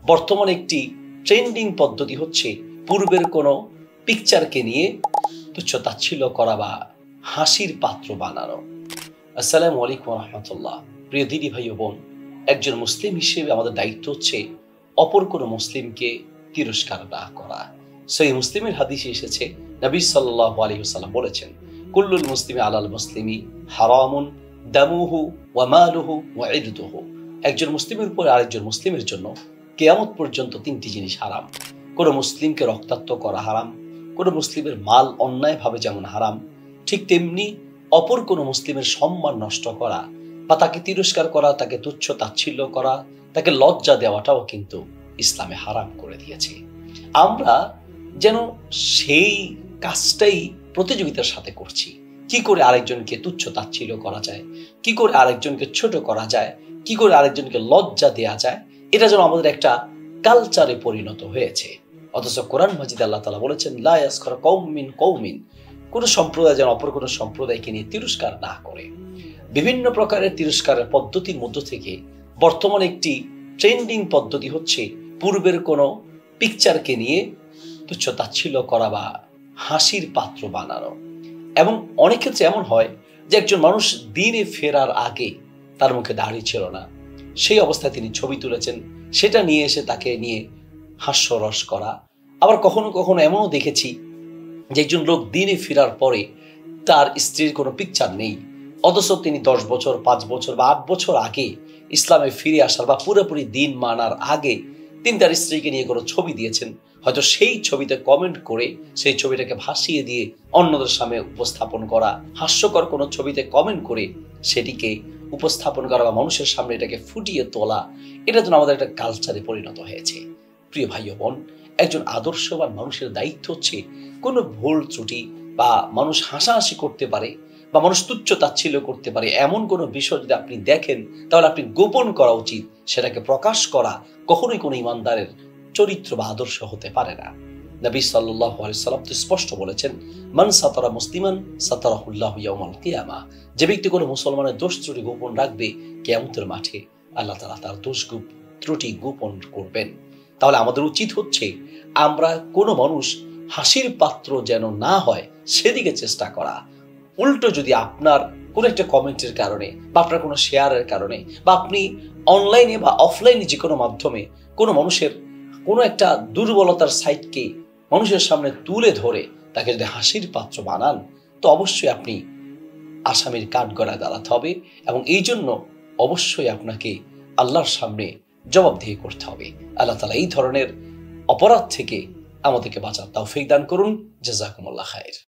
বর্তমানে একটি ট্রেন্ডিং পদ্ধতি হচ্ছে পূর্বের কোনো পিকচারকে নিয়ে তুচ্ছ তাচ্ছিল্য করা বা হাসির পাত্র বানানো। আসসালামু আলাইকুম রহমতুল্লাহ। প্রিয় দিদি ভাই ও বোন, একজন মুসলিম হিসেবে আমাদের দায়িত্ব হচ্ছে অপর কোনো মুসলিমকে তিরস্কার না করা। সেই মুসলিমের হাদিসে এসেছে, নবী সাল্লাল্লাহু আলাইহি ওয়াসাল্লাম বলেছেন, কুল্লুল মুসলিমি আলাল মুসলিমি হারামুন দামুহু ওয়া মালুহু ওয়া ইরদুহু। একজন মুসলিমের উপর আরেকজন মুসলিমের জন্য কিয়ামত পর্যন্ত তিনটি জিনিস হারাম। কোনো মুসলিমকে রক্তাক্ত করা হারাম, কোনো মুসলিমের মাল অন্যায়ভাবে যেমন হারাম, ঠিক তেমনি অপর কোনো মুসলিমের সম্মান নষ্ট করা বা তাকে তিরস্কার করা, তাকে তুচ্ছ তাচ্ছিল্য করা, তাকে লজ্জা দেওয়াটাও কিন্তু ইসলামে হারাম করে দিয়েছে। আমরা যেন সেই কাজটাই প্রতিযোগিতার সাথে করছি। কি করে আরেকজনকে তুচ্ছ তাচ্ছিল্য করা যায়, কি করে আরেকজনকে ছোট করা যায়, কি করে আরেকজনকে লজ্জা দেয়া যায়, এটা যেন আমাদের একটা কালচারে পরিণত হয়েছে। অথচ কোরআন মাজিদে আল্লাহ তাআলা বলেছেন, লা ইয়াসখার কওম মিন কওমিন, কোন সম্প্রদায় যেন অপর কোন সম্প্রদায়কে নিয়ে তিরস্কার না করে। বিভিন্ন প্রকারের তিরস্কারের পদ্ধতির মধ্য থেকে বর্তমানে একটি ট্রেন্ডিং পদ্ধতি হচ্ছে পূর্বের কোনো পিকচারকে নিয়ে তুচ্ছ তাচ্ছিল্য করা বা হাসির পাত্র বানানো। এবং অনেক ক্ষেত্রে এমন হয় যে একজন মানুষ দিনে ফেরার আগে তার মুখে দাড়ি ছিল না, সেই অবস্থায় তিনি ছবি তুলেছেন, সেটা নিয়ে এসে তাকে নিয়ে হাস্যরস করা। আবার কখনো কখনো এমনও দেখেছি যে একজন লোক দিনে ফেরার পরে তার স্ত্রীর কোনো পিকচার নেই, অথচ তিনি 10 বছর 5 বছর বা 8 বছর আগে ইসলামে ফিরে আসার বা পুরোপুরি দিন মানার আগে তিনি তার স্ত্রীকে নিয়ে কোনো ছবি দিয়েছেন। হয়তো সেই ছবিতে কমেন্ট করে সেই ছবিটাকে ভাসিয়ে দিয়ে অন্যদের সামনে উপস্থাপন করা, হাস্যকর কোনো ছবিতে কমেন্ট করে সেটিকে উপস্থাপন করা বা মানুষের সামনে এটাকে ফুটিয়ে তোলা, এটা যেন আমাদের একটা কালচারে পরিণত হয়েছে। প্রিয় ভাই ও বোন, একজন আদর্শবান মানুষের দায়িত্ব হচ্ছে কোনো ভুল ত্রুটি বা মানুষ হাসাহাসি করতে পারে বা মানুষ তুচ্ছ তাচ্ছিল্য করতে পারে এমন কোনো বিষয় যদি আপনি দেখেন, তাহলে আপনি গোপন করা উচিত। সেটাকে প্রকাশ করা কখনোই কোনো ইমানদারের চরিত্র বা আদর্শ হতে পারে না। নবী সাল্লাল্লাহু আলাইহি ওয়াসাল্লাম তো স্পষ্ট বলেছেন, মান সাতারা মুসলিমান সাতারাহুল্লাহু ইয়াউমাল কিয়ামা। যে ব্যক্তি কোনো মুসলমানের দোষ ত্রুটি গোপন রাখবে, কিয়ামতের মাঠে আল্লাহ তাআলা তার দোষ ত্রুটি গোপন করবেন। তাহলে আমাদের উচিত হচ্ছে আমরা কোনো মানুষ হাসির পাত্র যেন না হয় সেদিকে চেষ্টা করা। উল্টো যদি আপনার কোনো একটা কমেন্টের কারণে বা আপনার কোনো শেয়ারের কারণে বা আপনি অনলাইনে বা অফলাইনে যে কোনো মাধ্যমে কোনো মানুষের কোনো একটা দুর্বলতার সাইডকে মানুষের সামনে তুলে ধরে তাকে যদি হাসির পাত্র বানান, তো অবশ্যই আপনি আসামির কাঠগড়ায় দাঁড়াতে হবে এবং এই জন্য অবশ্যই আপনাকে আল্লাহর সামনে জবাবদিহি করতে হবে। আল্লাহ তাআলা এই ধরনের অপরাধ থেকে আমাদেরকে বাঁচার তৌফিক দান করুন। জাযাকুমুল্লাহ খায়র।